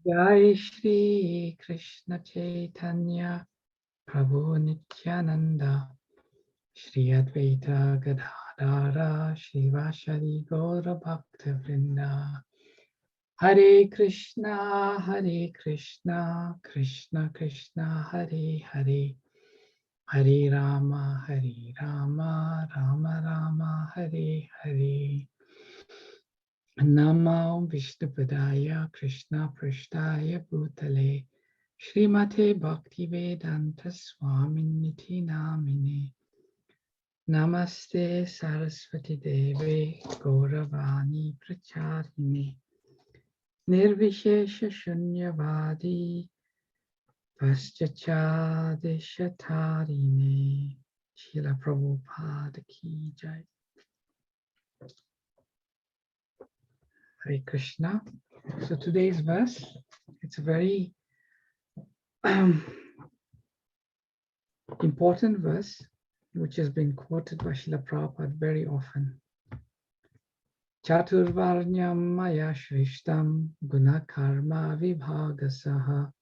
Jai Shri Krishna Chaitanya Prabhu Nityananda Shri Advaita Gadadara Shivashari Gaura Bhakta Vrinda Hare Krishna Krishna Krishna Hare Hare Hare Rama Rama Rama Hare Hare Namo Vishnupadaya Krishna Prashtaya Bhutale Srimate Bhaktivedanta Swaminiti Namine Namaste Saraswati Deve Gauravani Pracharine Nirvishesha Shunyavadi Paschachadeshatarine Srila Prabhupada Ki Jai. Hare Krishna. So today's verse, it's a very important verse which has been quoted by Srila Prabhupada very often. Chaturvarnyam maya shrishtam guna karma vibhagasaha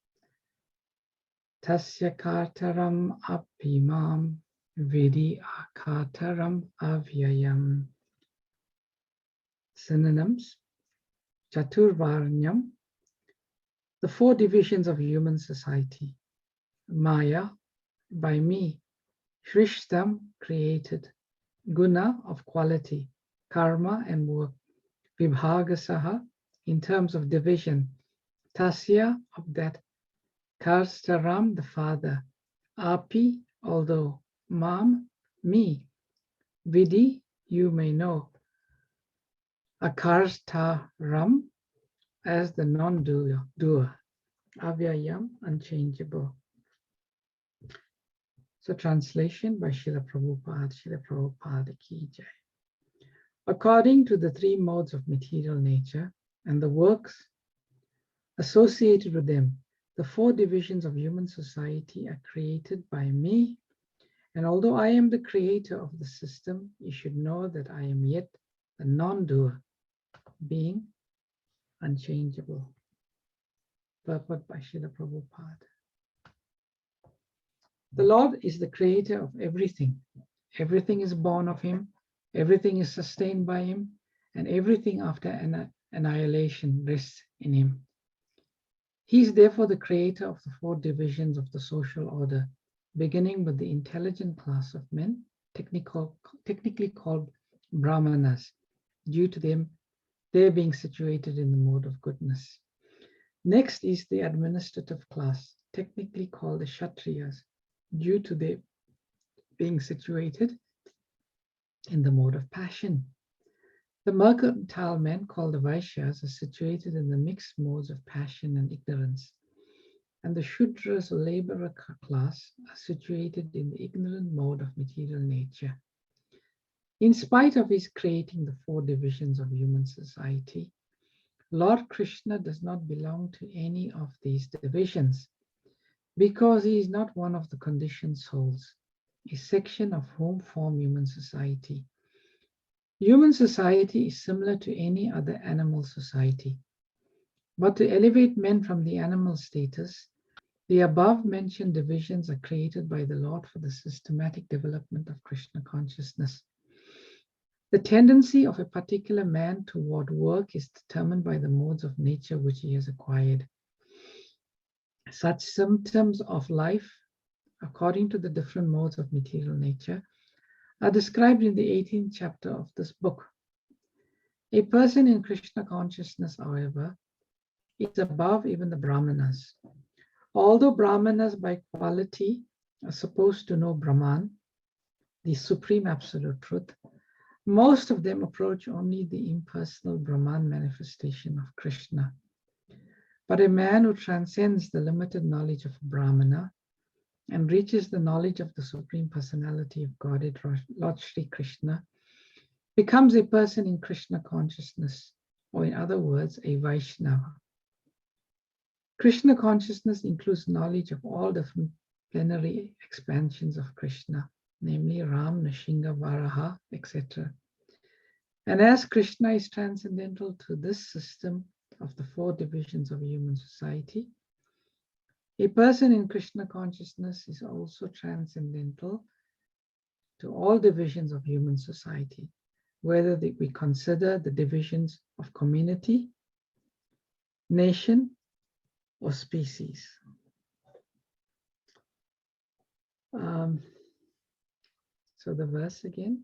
tasya kartaram apimam vidi akataram avyayam. Synonyms: Chaturvarnyam, the four divisions of human society. Maya, by me. Shrishtam, created. Guna, of quality. Karma, and work. Vibhagasaha, in terms of division. Tasya, of that. Karstaram, the father. Api, although. Mam, me. Vidi, you may know. Akarstaram, as the non-doer. Avyayam, unchangeable. So translation by Srila Prabhupada Ki Jai. According to the three modes of material nature and the works associated with them, the four divisions of human society are created by me. And although I am the creator of the system, you should know that I am yet the non-doer, being unchangeable. Purport by Srila Prabhupada. The Lord is the creator of everything. Everything is born of him, everything is sustained by him, and everything after annihilation rests in him. He is therefore the creator of the four divisions of the social order, beginning with the intelligent class of men, technically called Brahmanas, due to their being situated in the mode of goodness. Next is the administrative class, technically called the Kshatriyas, due to their being situated in the mode of passion. The mercantile men, called the Vaishyas, are situated in the mixed modes of passion and ignorance. And the Shudras, or laborer class, are situated in the ignorant mode of material nature. In spite of his creating the four divisions of human society, Lord Krishna does not belong to any of these divisions, because he is not one of the conditioned souls, a section of whom form human society. Human society is similar to any other animal society. But to elevate men from the animal status, the above-mentioned divisions are created by the Lord for the systematic development of Krishna consciousness. The tendency of a particular man toward work is determined by the modes of nature which he has acquired. Such symptoms of life, according to the different modes of material nature, are described in the 18th chapter of this book. A person in Krishna consciousness, however, is above even the Brahmanas. Although Brahmanas by quality are supposed to know Brahman, the supreme absolute truth, most of them approach only the impersonal Brahman manifestation of Krishna. But a man who transcends the limited knowledge of Brahmana and reaches the knowledge of the Supreme Personality of Godhead, Lord Shri Krishna, becomes a person in Krishna consciousness, or in other words, a Vaishnava. Krishna consciousness includes knowledge of all different plenary expansions of Krishna, namely Ram, Nrsimha, Varaha, etc. And as Krishna is transcendental to this system, of the 4 divisions of human society. A person in Krishna consciousness is also transcendental to all divisions of human society, whether we consider the divisions of community, nation, or species. So the verse again.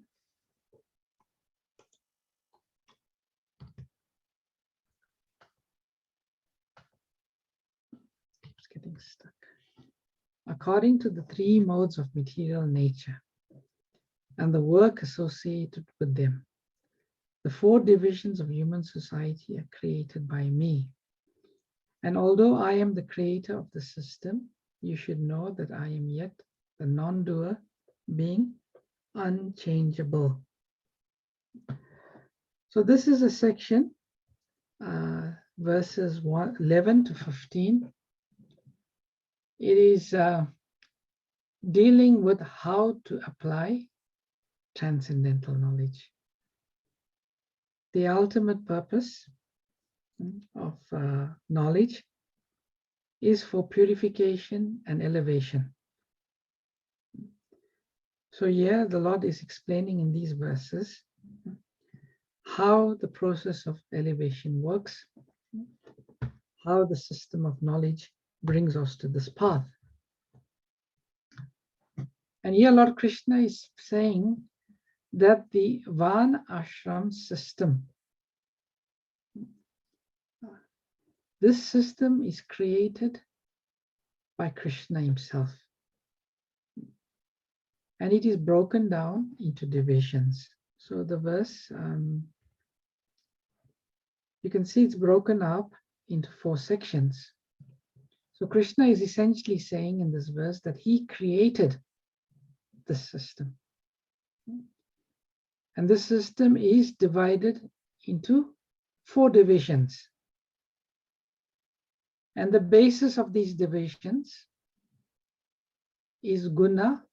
Keeps getting stuck. According to the 3 modes of material nature and the work associated with them, the 4 divisions of human society are created by me. And although I am the creator of the system, you should know that I am yet the non-doer, being unchangeable. So this is a section, verses 11 to 15. It is dealing with how to apply transcendental knowledge. The ultimate purpose of knowledge is for purification and elevation. So here the Lord is explaining in these verses how the process of elevation works, how the system of knowledge brings us to this path. And here Lord Krishna is saying that the Varna ashram system, this system is created by Krishna himself. And it is broken down into divisions. So the verse, you can see it's broken up into 4 sections. So Krishna is essentially saying in this verse that he created this system. And this system is divided into 4 divisions. And the basis of these divisions is guna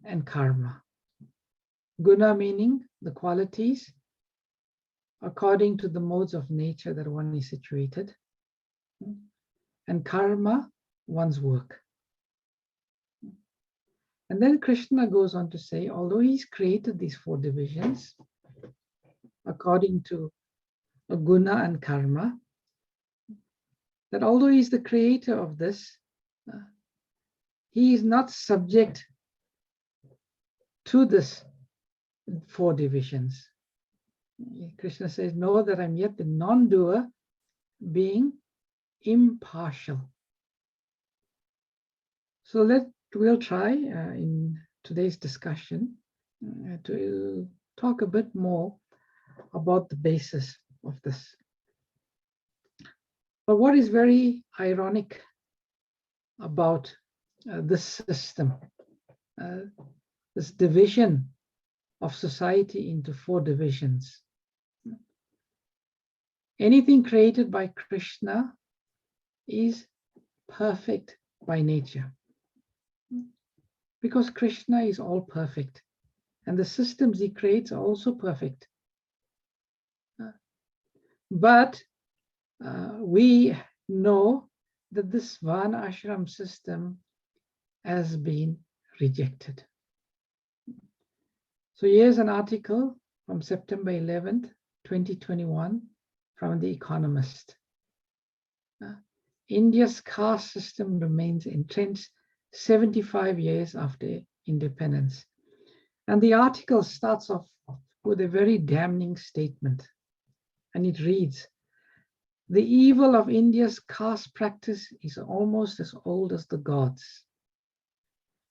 and karma. Guna meaning the qualities according to the modes of nature that one is situated, and karma, one's work. And then Krishna goes on to say, although he's created these 4 divisions according to a guna and karma, that although he's the creator of this, he is not subject to this 4 divisions. Krishna says, know that I'm yet the non-doer, being impartial. So we'll try in today's discussion to talk a bit more about the basis of this. But what is very ironic about this system, this division of society into 4 divisions. Anything created by Krishna is perfect by nature, because Krishna is all perfect, and the systems he creates are also perfect. But we know that this Varna ashram system has been rejected. So here's an article from September 11th, 2021 from The Economist. India's caste system remains entrenched 75 years after independence. And the article starts off with a very damning statement. And it reads, the evil of India's caste practice is almost as old as the gods.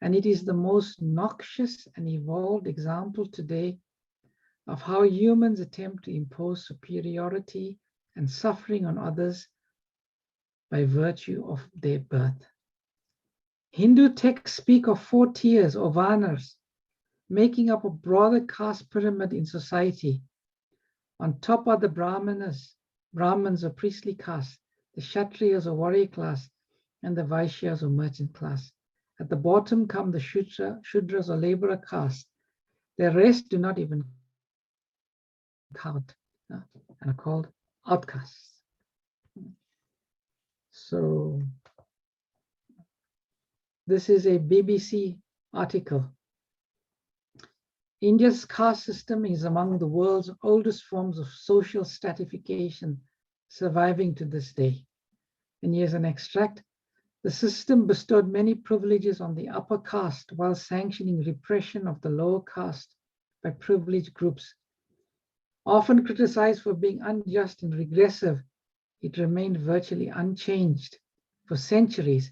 And it is the most noxious and evolved example today of how humans attempt to impose superiority and suffering on others by virtue of their birth. Hindu texts speak of 4 tiers or varnas, making up a broader caste pyramid in society. On top are the Brahmins or priestly caste, the Kshatriyas or warrior class, and the Vaishyas or merchant class. At the bottom come the Shudras or laborer caste. The rest do not even count and are called outcasts. So this is a BBC article. India's caste system is among the world's oldest forms of social stratification surviving to this day. And here's an extract. The system bestowed many privileges on the upper caste while sanctioning repression of the lower caste by privileged groups. Often criticized for being unjust and regressive, it remained virtually unchanged for centuries,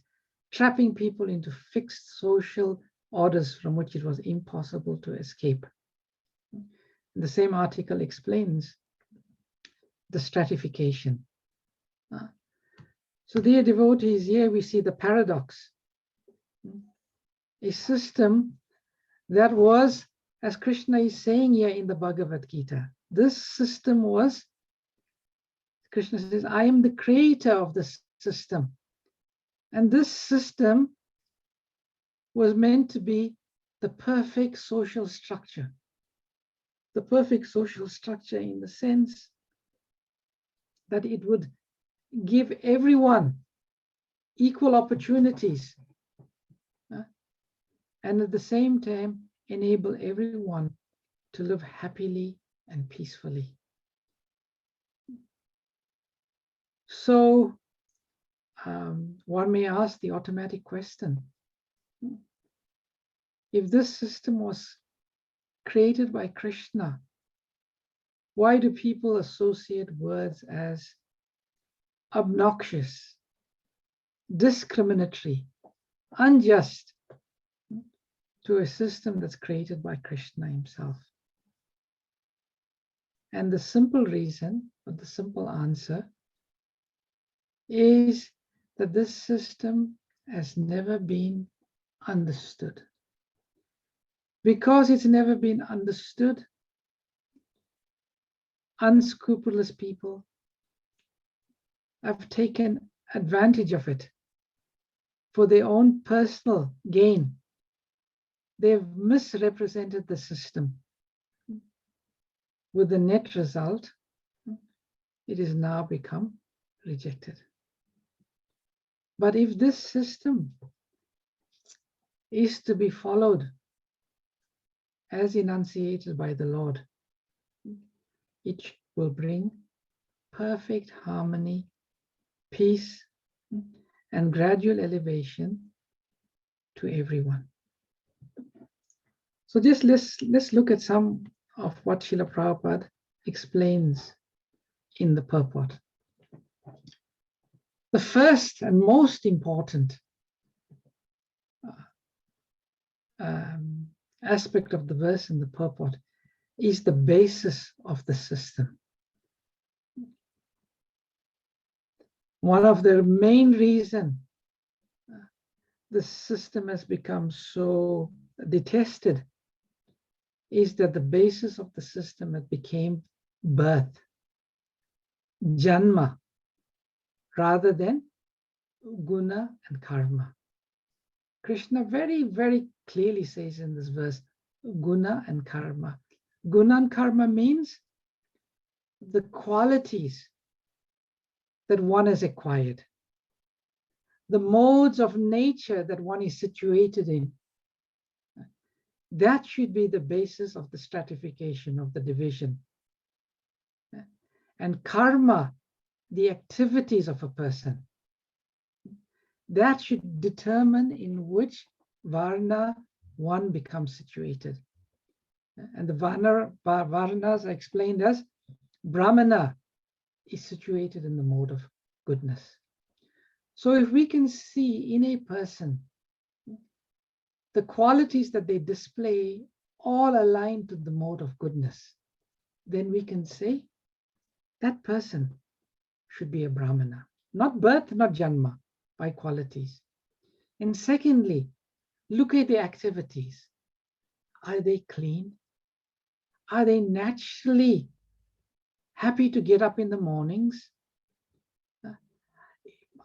trapping people into fixed social orders from which it was impossible to escape. The same article explains the stratification. So dear devotees, here we see the paradox. A system that was, as Krishna is saying here in the Bhagavad Gita, this system was, Krishna says, I am the creator of this system. And this system was meant to be the perfect social structure. The perfect social structure in the sense that it would give everyone equal opportunities, and at the same time enable everyone to live happily and peacefully. So one may ask the automatic question, if this system was created by Krishna, why do people associate words as obnoxious, discriminatory, unjust to a system that's created by Krishna himself? And the simple reason, or the simple answer, is that this system has never been understood. Because it's never been understood, unscrupulous people have taken advantage of it for their own personal gain. They've misrepresented the system. With the net result, it has now become rejected. But if this system is to be followed as enunciated by the Lord, it will bring perfect harmony, peace, and gradual elevation to everyone. So just let's look at some of what Srila Prabhupada explains in the purport. The first and most important aspect of the verse in the purport is the basis of the system. One of the main reasons the system has become so detested is that the basis of the system became birth, janma, rather than guna and karma. Krishna very, very clearly says in this verse, guna and karma. Guna and karma means the qualities that one has acquired, the modes of nature that one is situated in. That should be the basis of the stratification, of the division. And karma, the activities of a person, that should determine in which varna one becomes situated. And the varnas are explained as Brahmana is situated in the mode of goodness. So if we can see in a person the qualities that they display all aligned to the mode of goodness, then we can say that person should be a Brahmana. Not birth, not janma, by qualities. And secondly, look at the activities. Are they clean? Are they naturally happy to get up in the mornings?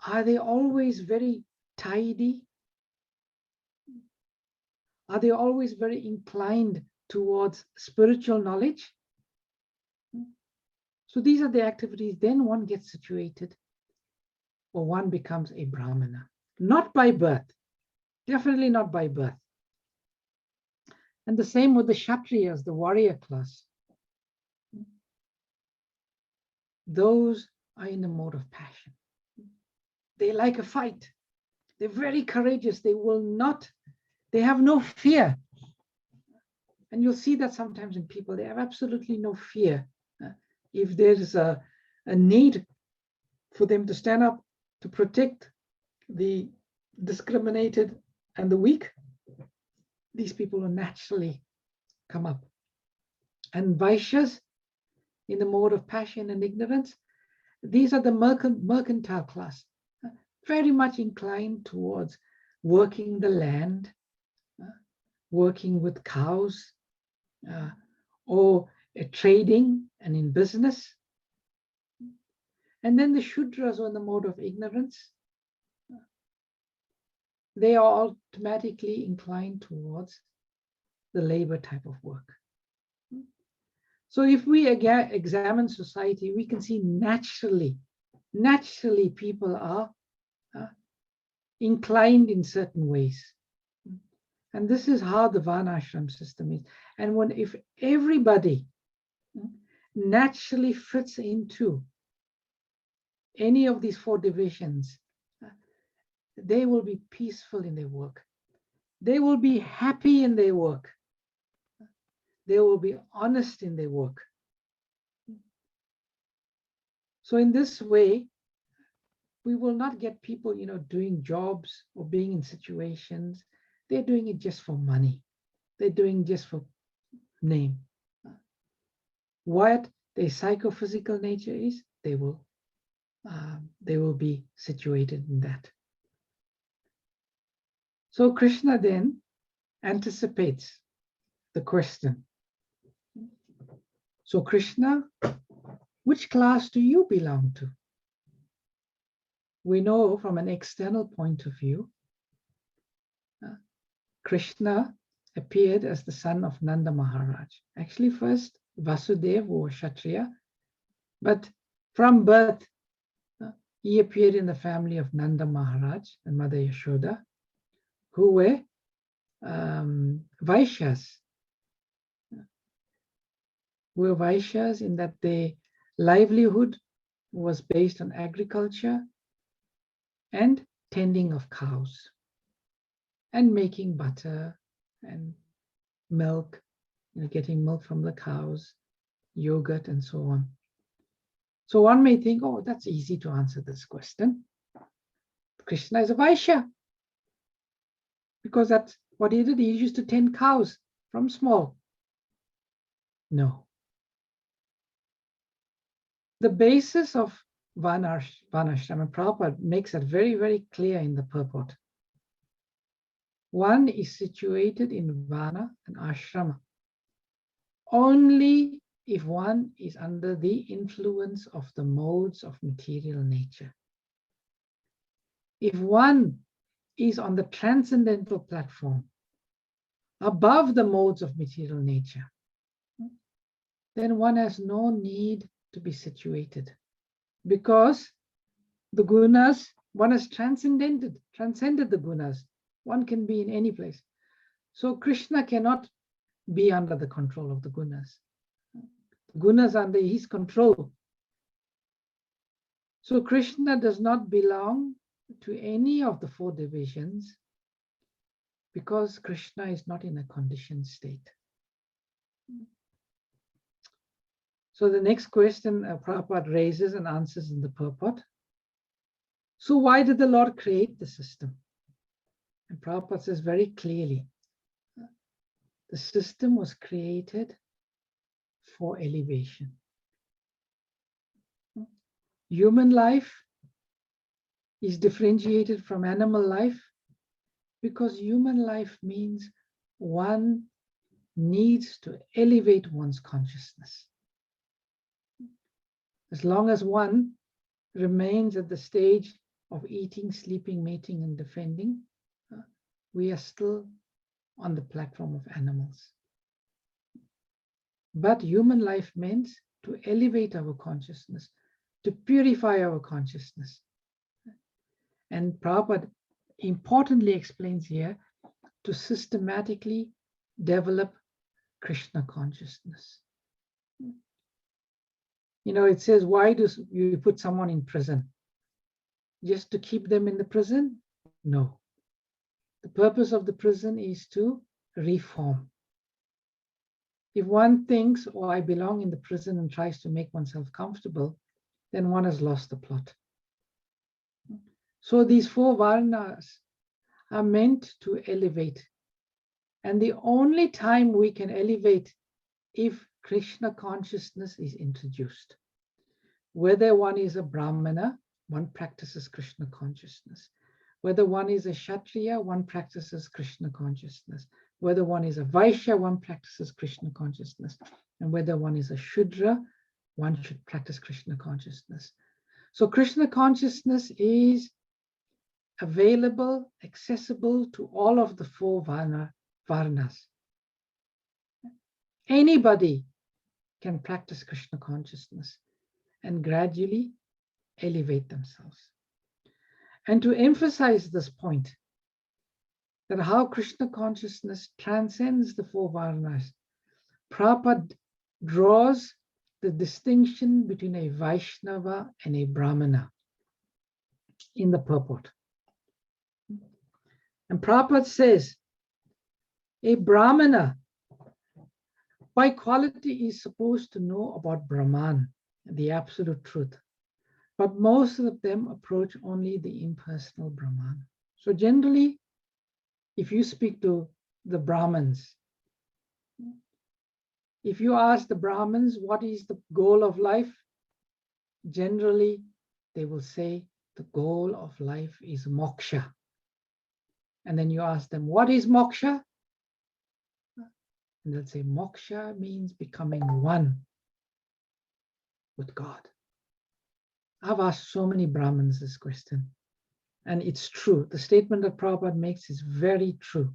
Are they always very tidy? Are they always very inclined towards spiritual knowledge? So these are the activities. Then one gets situated or one becomes a Brahmana. Not by birth, definitely not by birth. And the same with the Kshatriyas, the warrior class. Those are in the mode of passion. They like a fight. They're very courageous. They have no fear. And you'll see that sometimes in people, they have absolutely no fear. If there's a need for them to stand up to protect the discriminated and the weak, these people will naturally come up. And Vaishyas, in the mode of passion and ignorance, these are the mercantile class, very much inclined towards working the land, working with cows, or trading and in business. And then the Shudras are in the mode of ignorance. They are automatically inclined towards the labor type of work. So if we again examine society, we can see naturally people are inclined in certain ways. And this is how the Varnashram system is. And if everybody naturally fits into any of these four divisions, they will be peaceful in their work. They will be happy in their work. They will be honest in their work. So in this way, we will not get people, doing jobs or being in situations. They're doing it just for money. They're doing it just for name. What their psychophysical nature is, they will be situated in that. So Krishna then anticipates the question. So Krishna, which class do you belong to? We know from an external point of view, Krishna appeared as the son of Nanda Maharaj. Actually, first Vasudeva was Kshatriya, but from birth, he appeared in the family of Nanda Maharaj and Mother Yashoda, who were Vaishyas. Were Vaishyas in that their livelihood was based on agriculture and tending of cows and making butter and milk, getting milk from the cows, yogurt, and so on. So one may think, oh, that's easy to answer this question. Krishna is a Vaishya, because that's what he did. He used to tend cows from small. No. The basis of Varnashram, and Prabhupada makes that very, very clear in the purport. One is situated in Varna and Ashrama only if one is under the influence of the modes of material nature. If one is on the transcendental platform, above the modes of material nature, then one has no need to be situated, because the gunas, one has transcended the gunas. One can be in any place. So Krishna cannot be under the control of the gunas. Gunas are under his control. So Krishna does not belong to any of the four divisions, because Krishna is not in a conditioned state. So the next question Prabhupada raises and answers in the purport. So why did the Lord create the system? And Prabhupada says very clearly, the system was created for elevation. Human life is differentiated from animal life because human life means one needs to elevate one's consciousness. As long as one remains at the stage of eating, sleeping, mating, and defending, we are still on the platform of animals. But human life meant to elevate our consciousness, to purify our consciousness, And Prabhupada importantly explains here to systematically develop Krishna consciousness. You know, it says, why do you put someone in prison? Just to keep them in the prison? No. The purpose of the prison is to reform. If one thinks, oh, I belong in the prison and tries to make oneself comfortable, then one has lost the plot. So these 4 varnas are meant to elevate. And the only time we can elevate if Krishna consciousness is introduced. Whether one is a Brahmana, one practices Krishna consciousness. Whether one is a Kshatriya, one practices Krishna consciousness. Whether one is a Vaishya, one practices Krishna consciousness. And whether one is a Shudra, one should practice Krishna consciousness. So Krishna consciousness is available, accessible to all of the 4 varnas. Anybody can practice Krishna consciousness and gradually elevate themselves. And to emphasize this point, that how Krishna consciousness transcends the 4 varnas, Prabhupada draws the distinction between a Vaishnava and a Brahmana in the purport. And Prabhupada says, a Brahmana by quality is supposed to know about Brahman, the absolute truth. But most of them approach only the impersonal Brahman. So generally, if you speak to the Brahmins, if you ask the Brahmins what is the goal of life, generally they will say the goal of life is moksha. And then you ask them, what is moksha? And they'll say, moksha means becoming one with God. I've asked so many Brahmins this question, and it's true. The statement that Prabhupada makes is very true.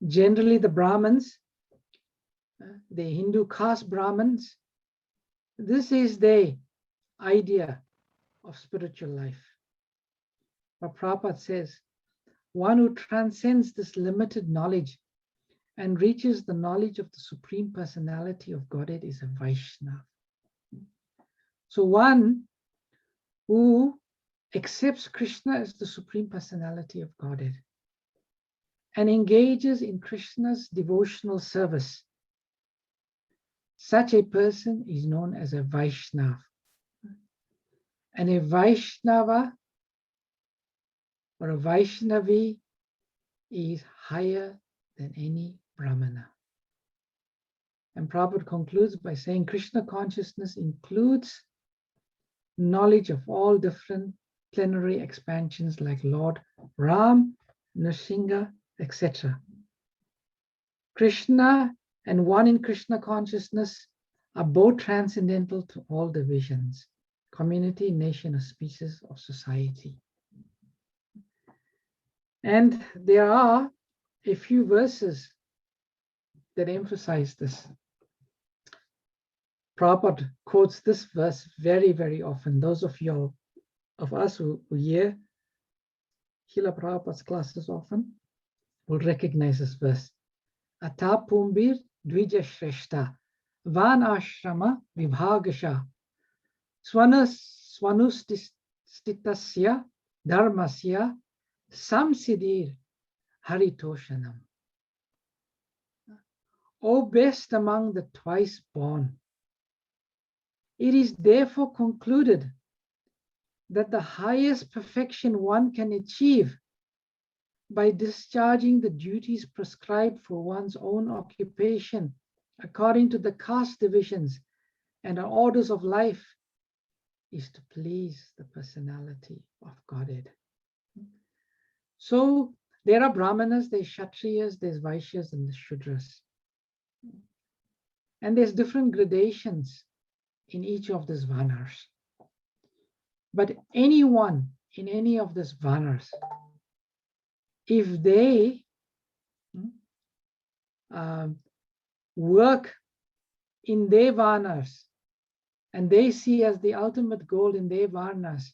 Generally, the Brahmins, the Hindu caste Brahmins, this is their idea of spiritual life. But Prabhupada says, one who transcends this limited knowledge and reaches the knowledge of the Supreme Personality of Godhead is a Vaishnava. So one who accepts Krishna as the Supreme Personality of Godhead and engages in Krishna's devotional service, such a person is known as a Vaishnava. And a Vaishnava or a Vaishnavi is higher than any Brahmana. And Prabhupada concludes by saying Krishna consciousness includes knowledge of all different plenary expansions like Lord Ram, Nrsimha, etc. Krishna and one in Krishna consciousness are both transcendental to all divisions, community, nation, or species of society. And there are a few verses that emphasize this. Prabhupada quotes this verse very, very often. Those of us who hear Srila Prabhupada's classes often will recognize this verse. Ata pumbir dvija shreshta van ashrama vibhagasha swanustitasya dharmasya samsidir haritoshanam. O best among the twice born, it is therefore concluded that the highest perfection one can achieve by discharging the duties prescribed for one's own occupation according to the caste divisions and the orders of life is to please the personality of Godhead. So there are Brahmanas, there's Kshatriyas, there's Vaishyas, and the Shudras. And there's different gradations in each of these varnas. But anyone in any of these varnas, if they work in their varnas and they see as the ultimate goal in their varnas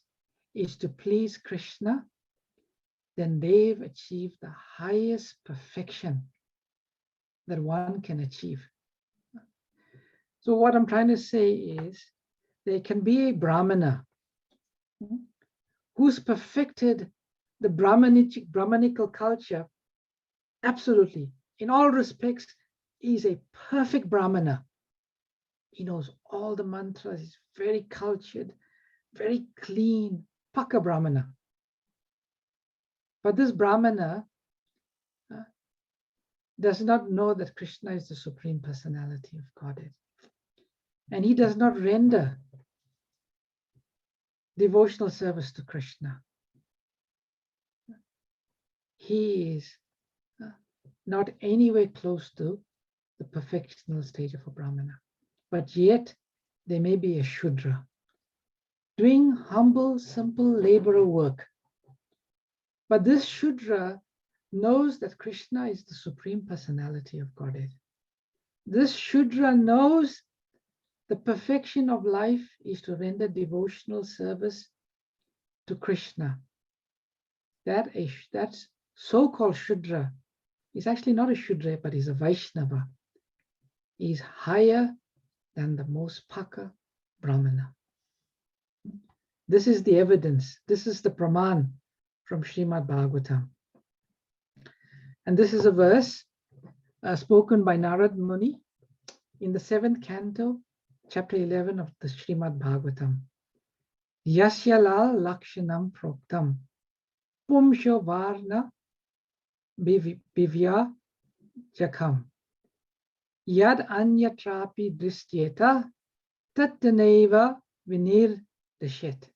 is to please Krishna then they've achieved the highest perfection that one can achieve. So what I'm trying to say is, there can be a Brahmana who's perfected the Brahmanical culture. Absolutely. In all respects, he's a perfect Brahmana. He knows all the mantras, he's very cultured, very clean, Paka Brahmana. But this Brahmana does not know that Krishna is the Supreme Personality of Godhead. And he does not render devotional service to Krishna. He is not anywhere close to the perfectional stage of a Brahmana. But yet, there may be a Shudra, doing humble, simple laborer work. But this Shudra knows that Krishna is the Supreme Personality of Godhead. This Shudra knows the perfection of life is to render devotional service to Krishna. That so-called Shudra is actually not a Shudra, but is a Vaishnava. He is higher than the most Paka Brahmana. This is the evidence. This is the Praman from Srimad Bhagavatam. And this is a verse spoken by Narad Muni in the 7th canto, chapter 11 of the Srimad Bhagavatam. Yasya lal lakshanam proktam pumsho varna bivya jakam yad anyatrapi dristyeta tattaneva vinir dashet.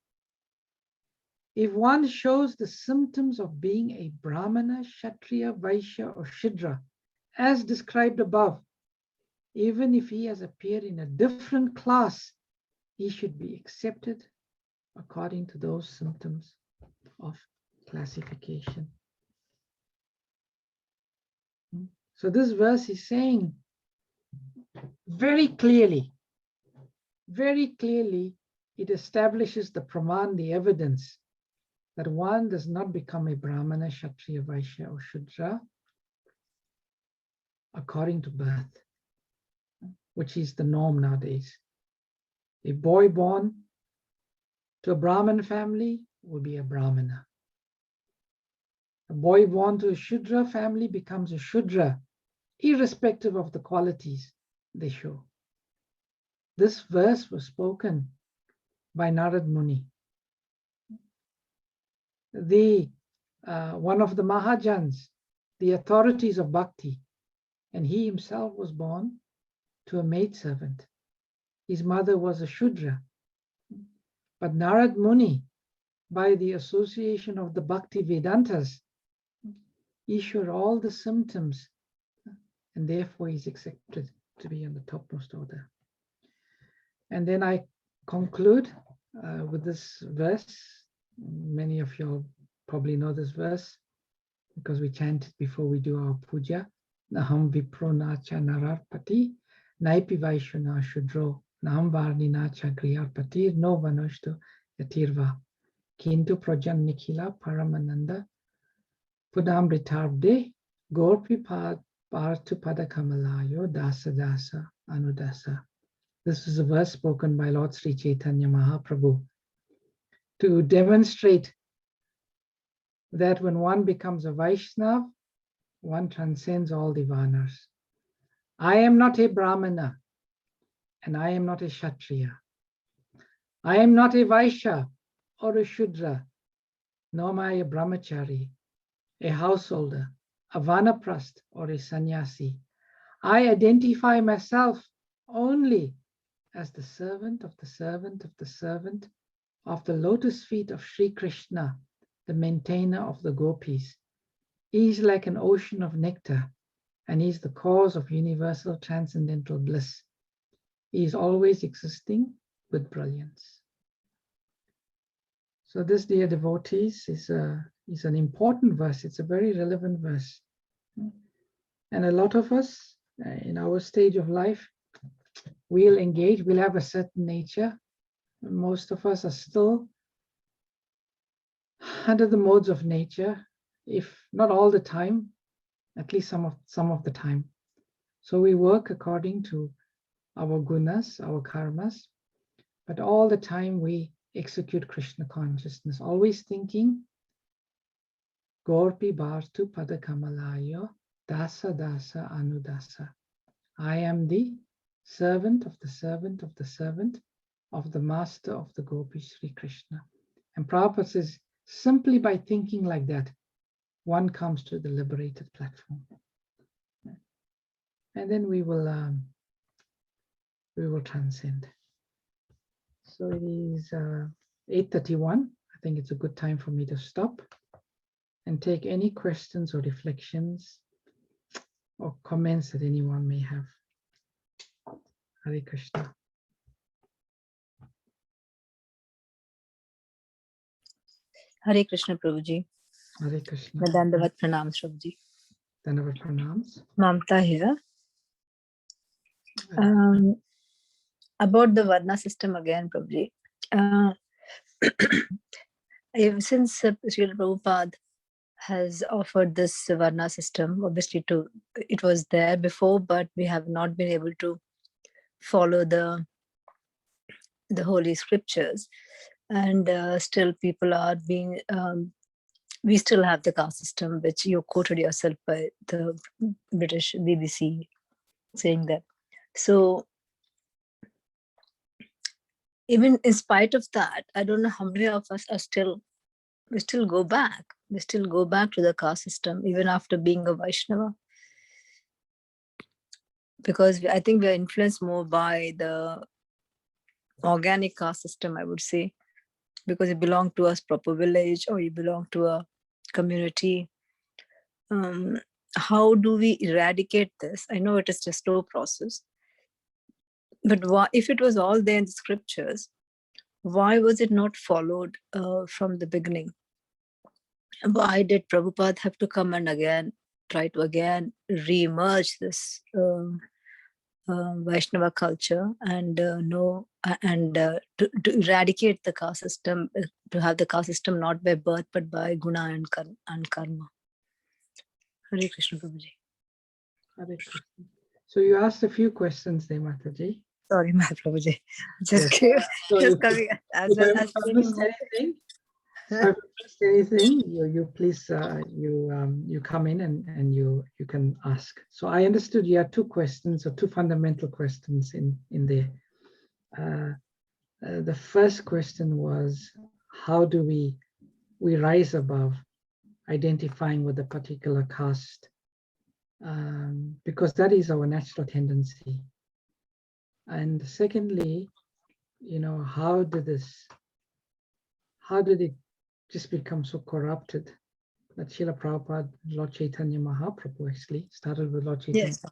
If one shows the symptoms of being a Brahmana, Kshatriya, Vaishya, or Shudra, as described above, even if he has appeared in a different class, he should be accepted according to those symptoms of classification. So this verse is saying very clearly, it establishes the Praman, the evidence, that one does not become a Brahmana, Kshatriya, Vaishya, or Shudra according to birth, which is the norm nowadays. A boy born to a Brahmin family will be a Brahmana. A boy born to a Shudra family becomes a Shudra, irrespective of the qualities they show. This verse was spoken by Narad Muni. One of the Mahajans, the authorities of Bhakti, and he himself was born to a maidservant. His mother was a Shudra. But Narad Muni, by the association of the Bhakti Vedantas, he showed all the symptoms, and therefore he's accepted to be in the topmost order. And then I conclude with this verse. Many of you probably know this verse because we chant it before we do our puja. Naham vipro nacha nararpati, naipi vaishuna shudro, naham varni nacha griyarpati, no vanoshto yatirva, kintu prajan nikhila paramananda, pudamritarvde, gorpi partu padakamalayo dasa dasa anudasa. This is a verse spoken by Lord Sri Chaitanya Mahaprabhu to demonstrate that when one becomes a Vaishnava, one transcends all the Varnas. I am not a Brahmana, and I am not a Kshatriya. I am not a Vaishya or a Shudra, nor am I a Brahmachari, a householder, a Vanaprasth, or a sannyasi. I identify myself only as the servant of the servant of the servant of the lotus feet of Sri Krishna, the maintainer of the gopis. He is like an ocean of nectar, and he is the cause of universal transcendental bliss. He is always existing with brilliance. So this, dear devotees, is an important verse. It's a very relevant verse. And a lot of us in our stage of life, we'll engage, we'll have a certain nature. Most of us are still under the modes of nature, if not all the time, at least some of the time. So we work according to our gunas, our karmas, but all the time we execute Krishna consciousness, always thinking, Gorpi Bhartu Padakamalayo Dasa Dasa Anudasa. I am the servant of the servant of the servant of the master of the Gopi Sri Krishna. And Prabhupada says, simply by thinking like that, one comes to the liberated platform. And then we will transcend. So it is 8:31. I think it's a good time for me to stop and take any questions or reflections or comments that anyone may have. Hare Krishna. Hare Krishna, Prabhuji. Hare Krishna. Dandavat pranams, Prabhuji. Dandavat pranams. Mamta here. About the Varna system again, Prabhuji. Since Srila Prabhupada has offered this Varna system, obviously it was there before, but we have not been able to follow the holy scriptures, and still people are being we still have the caste system, which you quoted yourself by the British BBC saying that. So even in spite of that, I don't know how many of us are we still go back to the caste system even after being a Vaishnava, because I think we are influenced more by the organic caste system, I would say, because you belong to a proper village or you belong to a community. How do we eradicate this? I know it is a slow process, but if it was all there in the scriptures, why was it not followed from the beginning? Why did Prabhupada have to come and try to re-emerge this Vaishnava culture and to eradicate the caste system, to have the caste system not by birth but by guna and karma? Hare Krishna, Prabhuji. Hare Krishna. So you asked a few questions there, Mataji. Sorry, my Prabhuji. Just coming. If I missed anything, you please you come in and you can ask. So I understood you had two questions or two fundamental questions in there. The first question was, how do we rise above identifying with a particular caste, because that is our natural tendency. And secondly, how did it just become so corrupted that Srila Prabhupada, Lord Chaitanya Mahaprabhu actually started with Lord Chaitanya, yes,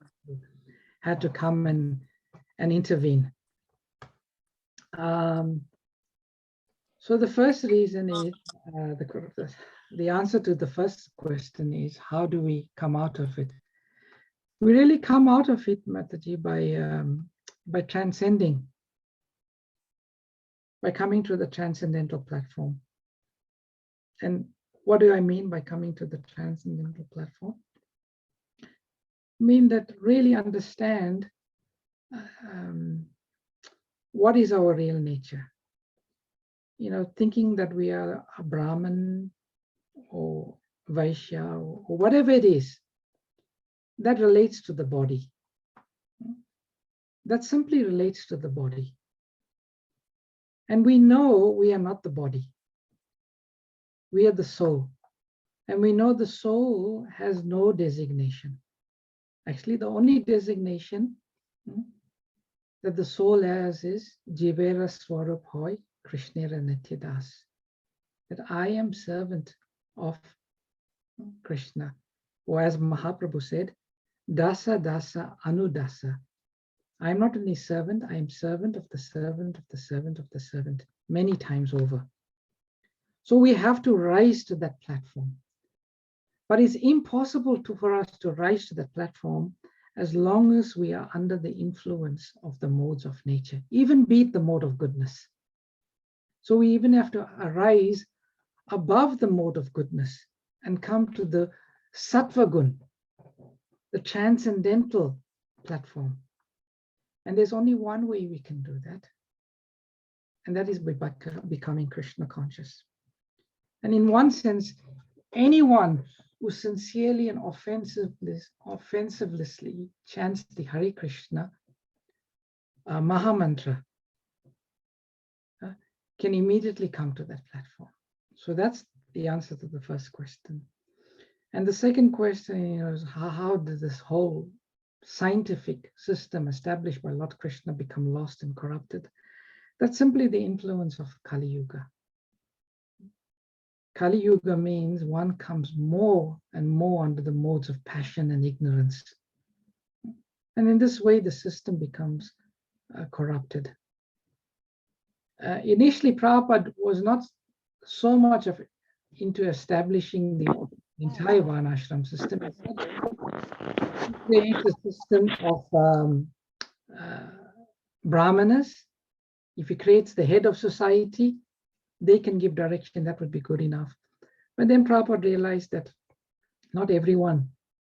had to come and intervene. So the first reason is, the answer to the first question is, how do we come out of it? We really come out of it, Mataji, by transcending, by coming to the transcendental platform. And what do I mean by coming to the transcendental platform? I mean that really understand what is our real nature. Thinking that we are a Brahman or Vaishya or whatever it is, that relates to the body. That simply relates to the body. And we know we are not the body. We are the soul. And we know the soul has no designation. Actually, the only designation that the soul has is Jivera Swarup Hoy Krishnera Nityadas. That I am servant of Krishna. Or as Mahaprabhu said, Dasa Dasa Anudasa. I am not only servant, I am servant of the servant of the servant of the servant, many times over. So we have to rise to that platform. But it's impossible for us to rise to that platform as long as we are under the influence of the modes of nature, even be it the mode of goodness. So we even have to arise above the mode of goodness and come to the Sattva Gun, the transcendental platform. And there's only one way we can do that, and that is by becoming Krishna conscious. And in one sense, anyone who sincerely and offensively chants the Hare Krishna Maha Mantra can immediately come to that platform. So that's the answer to the first question. And the second question is, how did this whole scientific system established by Lord Krishna become lost and corrupted? That's simply the influence of Kali Yuga. Kali Yuga means one comes more and more under the modes of passion and ignorance. And in this way, the system becomes corrupted. Initially, Prabhupada was not so much into establishing the entire Varnashram system. He created a system of Brahmanas. If he creates the head of society, they can give direction, that would be good enough. But then Prabhupada realized that not everyone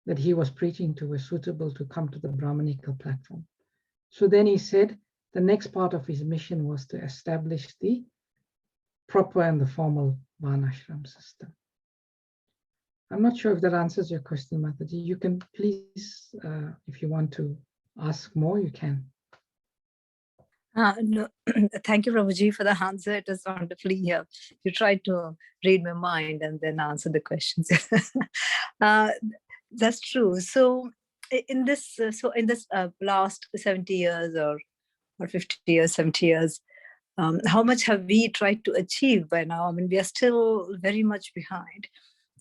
that he was preaching to was suitable to come to the Brahmanical platform. So then he said the next part of his mission was to establish the proper and the formal Varnashram system. I'm not sure if that answers your question, Mataji. You can please, if you want to ask more, you can. No, thank you, Prabhuji, for the answer. It is wonderfully here. You tried to read my mind and then answer the questions. That's true. So in this, last 70 years or 50 years, 70 years, how much have we tried to achieve by now? I mean, we are still very much behind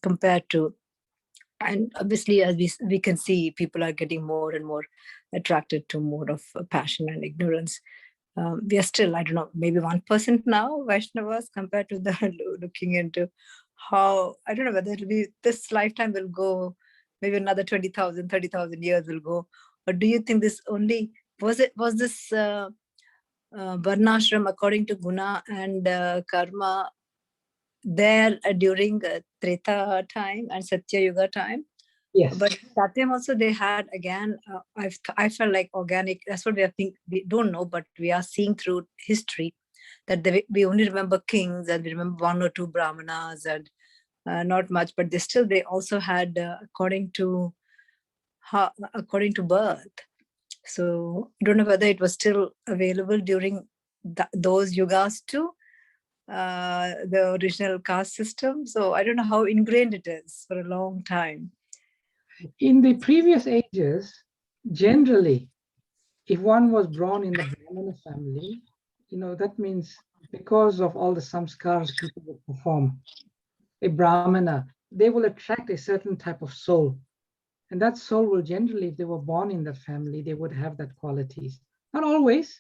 compared to, and obviously, as we can see, people are getting more and more attracted to more of passion and ignorance. We are still, I don't know, maybe 1% now, Vaishnavas, compared to the looking into how, I don't know whether it'll be this lifetime will go, maybe another 20,000, 30,000 years will go. Or do you think this only, was this Varnashram according to Guna and Karma there during Treta time and Satya Yuga time? Yes. But that time also they had, again, I felt like organic, that's what we don't know, but we are seeing through history that we only remember kings and we remember one or two brahmanas and not much, but they also had according to birth. So I don't know whether it was still available during those yugas too, the original caste system. So I don't know how ingrained it is for a long time. In the previous ages, generally, if one was born in the Brahmana family, that means because of all the samskars people will perform, a Brahmana, they will attract a certain type of soul. And that soul will generally, if they were born in that family, they would have that qualities. Not always,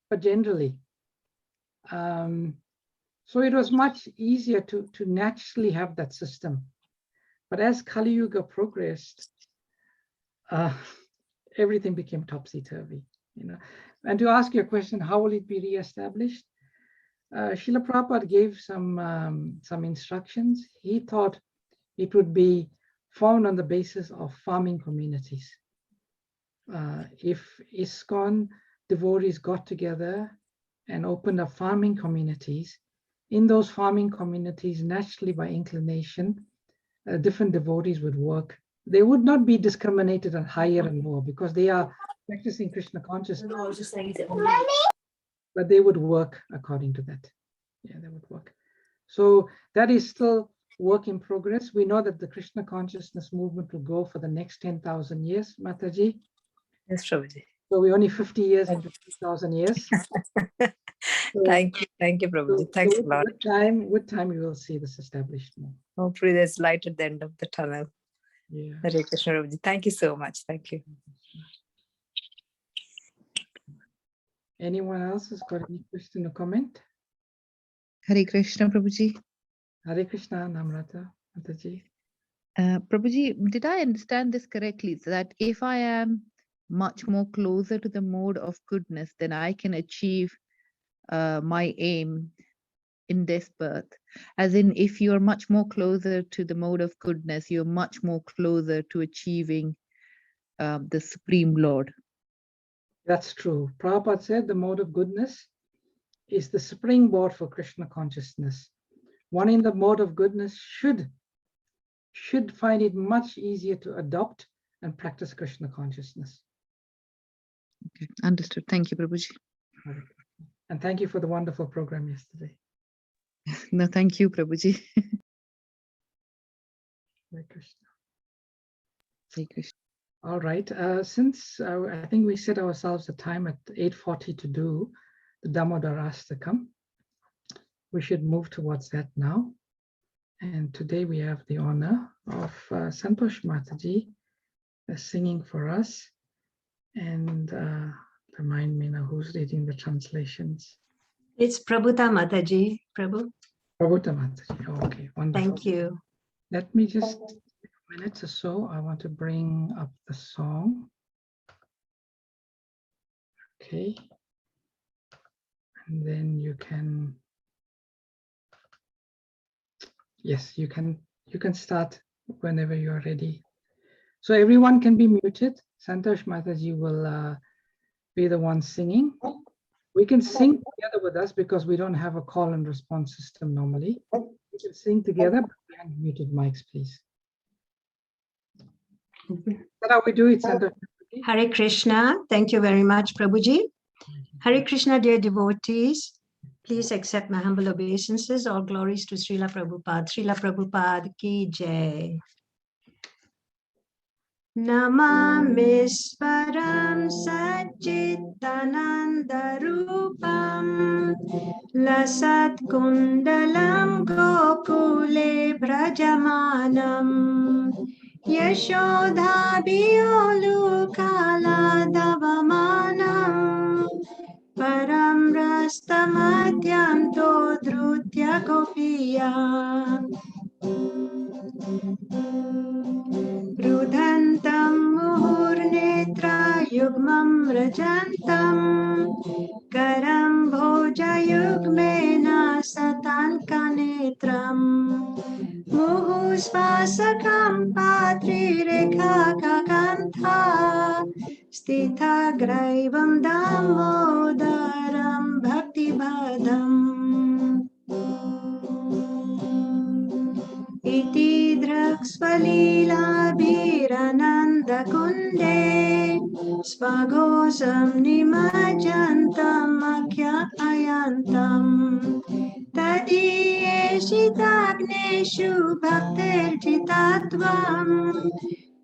but generally. So it was much easier to naturally have that system. But as Kali Yuga progressed, everything became topsy-turvy. And to ask your question, how will it be reestablished? Srila Prabhupada gave some instructions. He thought it would be formed on the basis of farming communities. If ISKCON devotees got together and opened up farming communities, in those farming communities, naturally by inclination, different devotees would work. They would not be discriminated on higher and lower because they are practicing Krishna consciousness. But they would work according to that. Yeah, they would work. So that is still work in progress. We know that the Krishna consciousness movement will go for the next 10,000 years, Mataji. Yes, Prabhuji. So we're only 50 years into 2,000 years. So, thank you, Prabhuji. Thanks a lot. With time, you will see this established more. Hopefully, there's light at the end of the tunnel. Yeah. Hare Krishna, Prabhuji. Thank you so much. Thank you. Anyone else has got any question or comment? Hare Krishna, Prabhuji. Hare Krishna, Namrata, Mataji. Prabhuji, did I understand this correctly? So that if I am much more closer to the mode of goodness, then I can achieve my aim in this birth. As in, if you're much more closer to the mode of goodness, you're much more closer to achieving the Supreme Lord. That's true. Prabhupada said the mode of goodness is the springboard for Krishna consciousness. One in the mode of goodness should find it much easier to adopt and practice Krishna consciousness. Okay, understood. Thank you, Prabhuji. And thank you for the wonderful program yesterday. No, thank you, Prabhuji. Hare Krishna. Hare Krishna. All right. Since I think we set ourselves a time at 8:40 to do the Damodarastakam, we should move towards that now. And today we have the honor of Santosh Mataji singing for us. And remind me now who's reading the translations. It's Prabhuta Mataji. Prabhu. Prabhuta Mataji. Oh, okay, wonderful. Thank you. Let me just take a minute or so. I want to bring up the song. Okay. And then you can, yes, you can start whenever you're ready. So everyone can be muted. Santosh Mataji will be the one singing. We can sing together with us because we don't have a call and response system normally. We can sing together, but behind muted mics, please. That's how we do it, Santosh. Hare Krishna. Thank you very much, Prabhuji. Hare Krishna, dear devotees. Please accept my humble obeisances. All glories to Srila Prabhupada. Srila Prabhupada ki jai. Namami Swaram Satchitanandarupam Lasat Kundalam Gokule Brajamanam Yashodhabiolu Kaladavamanam Param Rastamadhyam Dodrutya Gopiya Rudhantam Muhurnetra Yugmam Rajantam Karam Bhoja Yugmena Satankanetram Muhuspasakam Patri Rekha Kakantha Stitha Graivam Damodaram Bhakti Bhadam Iti Draksvalilabhiranandakunde Svagosam Nimajantam Akhyayantam Tadiyeshitagneshu Bhaktirjitatvam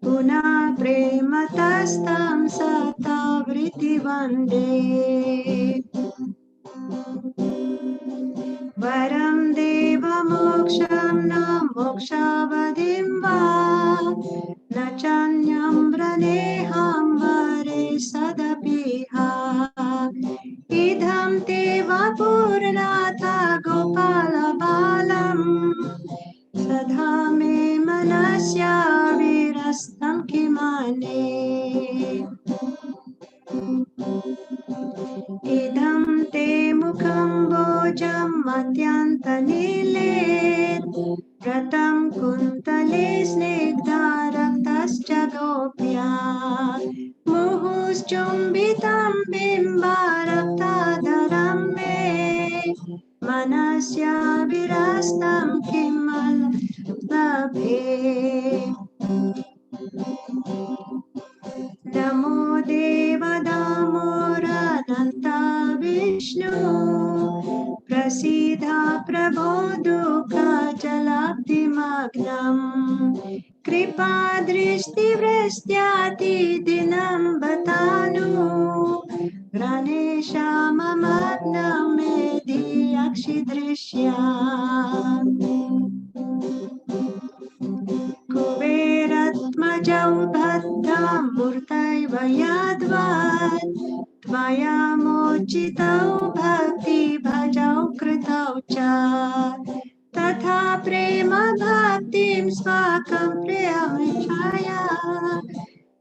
Puna Prematastam Satavriti Vande Varam Deva Moksham na Mokshavadhim va Na Chanyam Vraneham Vare Sadapiha Idham Deva Purnatha Gopala Balam Sadha me manasya virastam kimane Idam te mukham bojam matyantanile Pratam kuntale snigdha raktascha gopya Muhus chumbitam bimba raktadaram me Manasya virastam kimal labhe Namo Deva Damorananta Vishnu Prasidha Prabho Dukha Jalabdi Magnam Kripa Drishti Vresthyati Dinam Batanu Granesha Mamadnam Medi Akshidrishya Kuberatmajau bhaddham murtaiva yadvat Tvaya mochitau bhakti bhajau kritau cha Tatha prema bhaktim svakam priyamichaya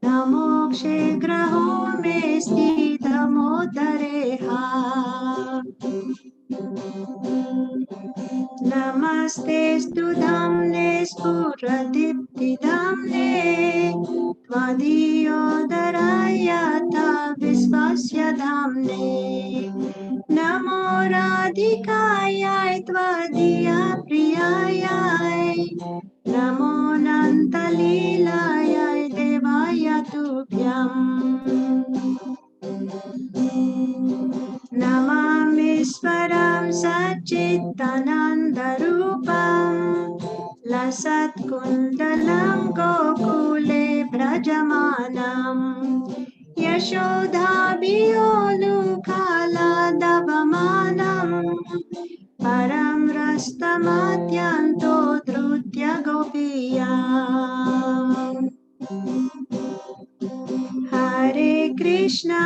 Namokshe graho me sthita modareha Namastestu dhamne spurati dhamne Tvadiyodarayata visvasya dhamne Namo radhikayai tvadiya priyayai Namo nantalilayai devaya tubhyam Namameswaram Satchitanandarupam Lasat Kundalam Gokule Brajamanam Yashodhabiyolukala Davamanam Param Rastamadyanto Drutya Gopiyam Hare Krishna,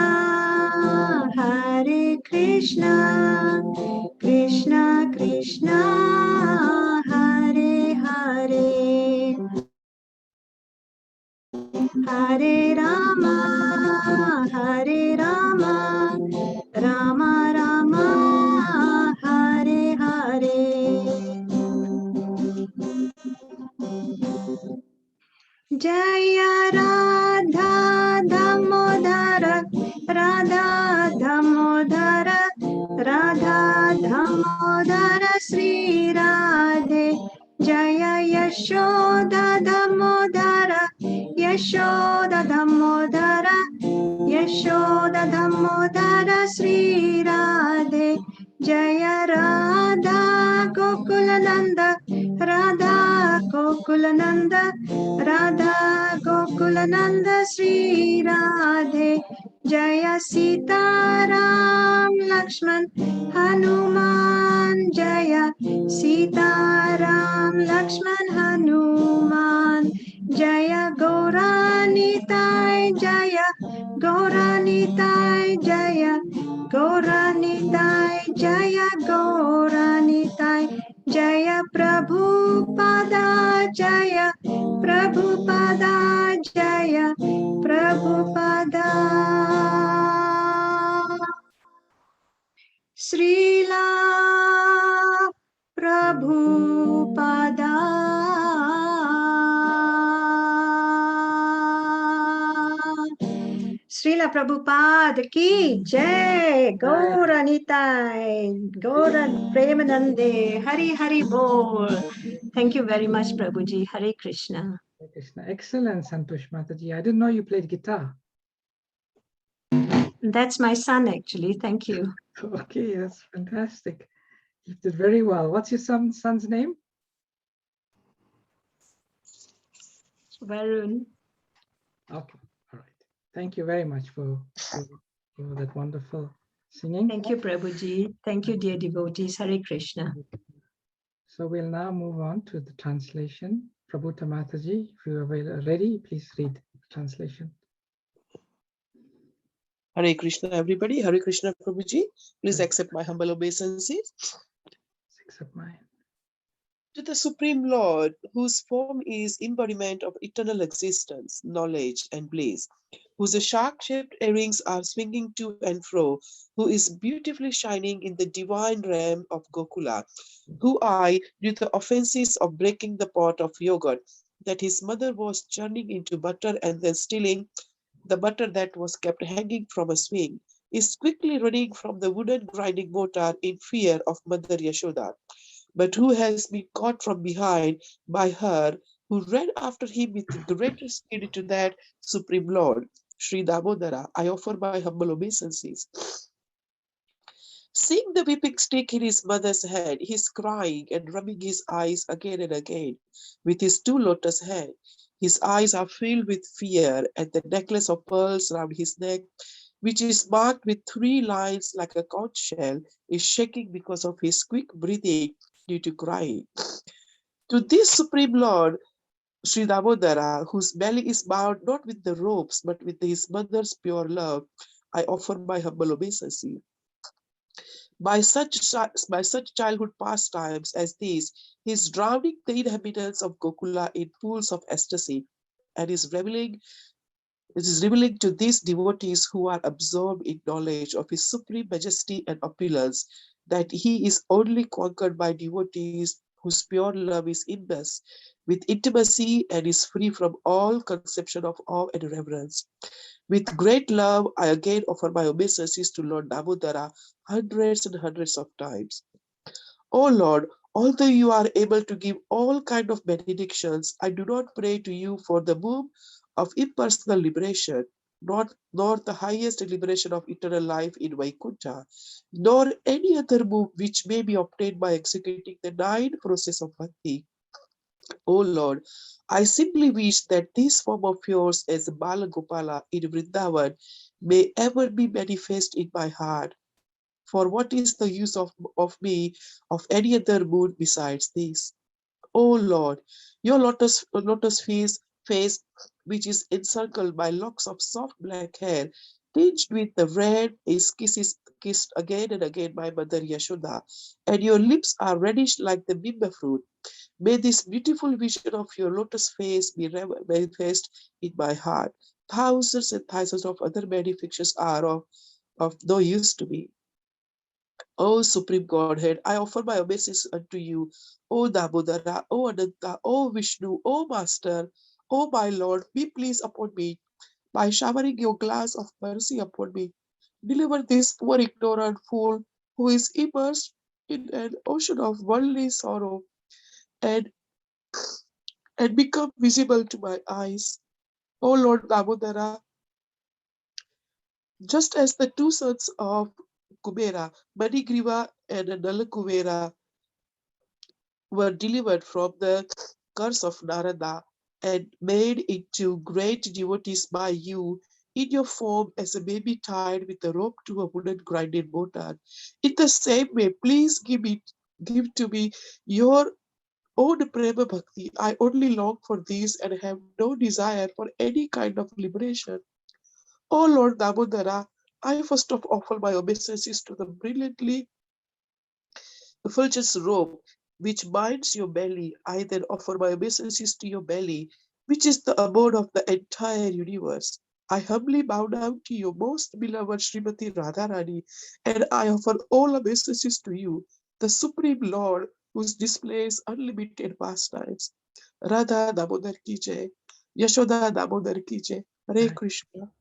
Krishna Krishna, Hare Hare, Hare Rama, Rama Rama, Hare Hare. Jaya Radha Damodara, Radha Damodara, Radha Damodara Sri Radhe. Jaya Yashoda Damodara, Yashoda Damodara, Yashoda Damodara Sri Radhe. Jaya Radha Gokulananda, Radha Gokulananda, Radha Gokulananda Sri Radhe. Jaya Sita Ram Lakshman Hanuman. Jaya Sita Ram Lakshman Hanuman. Jaya Gauranitai, Jaya Gauranitai, Jaya Gauranitai, Jaya Gauranitai, Jaya Prabhupada, Jaya Prabhupada, Jaya Prabhupada. Srila Prabhupada. Srila Prabhupada ki jai, Gaura Nitai, Gaura Premanande, Hari Hari Bol. Thank you very much, Prabhuji. Hare Krishna. Hare Krishna. Excellent, Santosh Mataji. I didn't know you played guitar. That's my son, actually. Thank you. Okay, that's fantastic. You did very well. What's your son's name? Varun. Okay, all right. Thank you very much for that wonderful singing. Thank you, Prabhuji. Thank you, dear devotees. Hare Krishna. So we'll now move on to the translation. Prabhu Mataji, if you are ready, please read the translation. Hare Krishna, everybody. Hare Krishna, Prabhuji. Please accept my humble obeisances. Accept mine. To the Supreme Lord, whose form is embodiment of eternal existence, knowledge, and bliss, whose shark-shaped earrings are swinging to and fro, who is beautifully shining in the divine realm of Gokula, who I, due to the offenses of breaking the pot of yogurt, that his mother was churning into butter and then stealing the butter that was kept hanging from a swing, is quickly running from the wooden grinding mortar in fear of Mother Yashoda, but who has been caught from behind by her, who ran after him with greater speed to that Supreme Lord, Sri Damodara. I offer my humble obeisances. Seeing the whipping stick in his mother's hand, he is crying and rubbing his eyes again and again with his two lotus hands. His eyes are filled with fear, and the necklace of pearls round his neck, which is marked with 3 lines like a conch shell, is shaking because of his quick breathing due to crying. To this Supreme Lord, Sri Damodara, whose belly is bound not with the ropes but with his mother's pure love, I offer my humble obeisance. By such childhood pastimes as these, he is drowning the inhabitants of Gokula in pools of ecstasy, and is revealing to these devotees who are absorbed in knowledge of his supreme majesty and opulence, that he is only conquered by devotees whose pure love is immense with intimacy and is free from all conception of awe and reverence. With great love, I again offer my obeisances to Lord Damodara hundreds and hundreds of times. O Lord, although you are able to give all kind of benedictions, I do not pray to you for the boon of impersonal liberation, nor the highest liberation of eternal life in Vaikuntha, nor any other boon which may be obtained by executing the 9 process of bhakti. O Lord, I simply wish that this form of yours as Bala Gopala in Vrindavan may ever be manifest in my heart. For what is the use of me of any other moon besides this? O Lord, your lotus face, which is encircled by locks of soft black hair, tinged with the red, is kissed again and again by Mother Yashoda, and your lips are reddish like the bimba fruit. May this beautiful vision of your lotus face be manifest in my heart. Thousands and thousands of other manifestations are of no use to me. O Supreme Godhead, I offer my obeisance unto you, O Damodara, O Ananta, O Vishnu, O Master, O my Lord, be pleased upon me by showering your glass of mercy upon me. Deliver this poor ignorant fool who is immersed in an ocean of worldly sorrow and, and become visible to my eyes. O Lord Damodara, just as the 2 sons of Kumera, Manigriva and Nalakuvera, were delivered from the curse of Narada and made into great devotees by you in your form as a baby tied with a rope to a wooden grinding mortar. In the same way, please give to me your own Prema Bhakti. I only long for this and have no desire for any kind of liberation. O Lord Damodara, I first of all offer my obeisances to the brilliantly effulgence robe which binds your belly. I then offer my obeisances to your belly, which is the abode of the entire universe. I humbly bow down to your most beloved Srimati Radharani, and I offer all obeisances to you, the Supreme Lord, whose displays unlimited pastimes. Radha Damodar ki jai, Yashoda Damodar ki jai. Hare Krishna.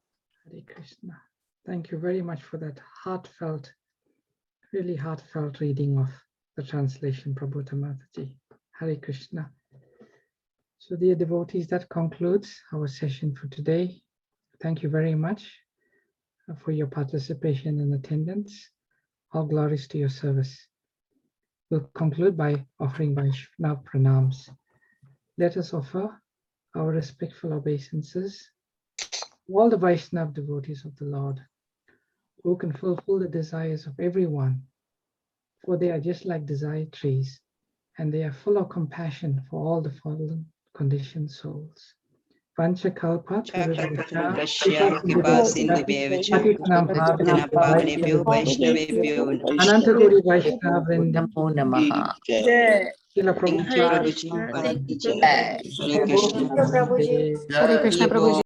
Hare Krishna. Thank you very much for that heartfelt, really heartfelt reading of the translation, Prabhu Mataji. Hare Krishna. So dear devotees, that concludes our session for today. Thank you very much for your participation and attendance. All glories to your service. We'll conclude by offering Vaishnava pranams. Let us offer our respectful obeisances to all the Vaishnava devotees of the Lord, who can fulfill the desires of everyone, for they are just like desire trees, and they are full of compassion for all the fallen conditioned souls. Vanchakalpa Tarubhasya Kripa Sindhubhyevacha Patitana Pavanebhyo Vaishnavebhyo Anantakoti Vaishnava Vrinda Namo Namaha. Jai. Srila Thank you, Prabhupada Prabhuji. Hare Hare Krishna. Krishna, Prabhuji. Hare Love you all.